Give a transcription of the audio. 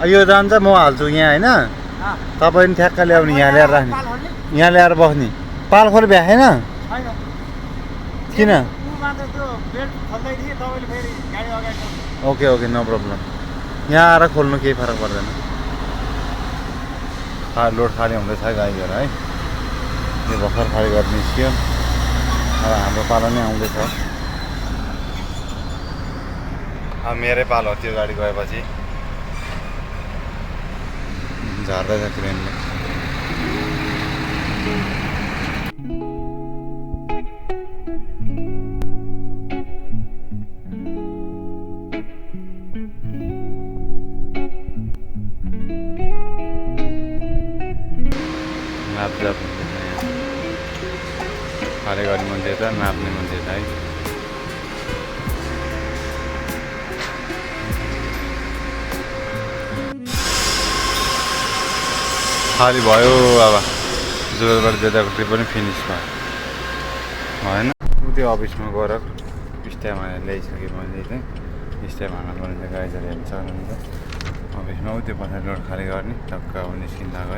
यो जान्छ म हाल्छु यहाँ होइन तपाईँ पनि ठ्याक्क ल्याउने यहाँ ल्याएर राख्ने यहाँ ल्याएर बस्ने पाल खोल भ्याएन किन ओके ओके नो प्रब्लम यहाँ आएर खोल्नु केही फरक पर्दैन लोड खाली हुँदैछ गाईहरू है यो भर्खर खाली गरेर निस्क्यो अब हाम्रो पालो नै आउँदैछ अब मेरै पालो हो त्यो गाडी गएपछि झार्दैछ क्रेनले खाली गर्ने मान्छे छ नाप्ने मान्छे छ है खाली भयो अब जोरबाट देताको ट्रिप पनि फिनिस भयो होइन त्यो अफिसमा गएर स्ट्यामा ल्याइसकेँ मैले चाहिँ स्ट्यामा हाल्नु पर्ने गाइजहरू हेर्नु सक्नुहुन्छ अफिसमा त्यो पछाडि रोड खाली गर्ने टक्क अब निस्किँदा गयो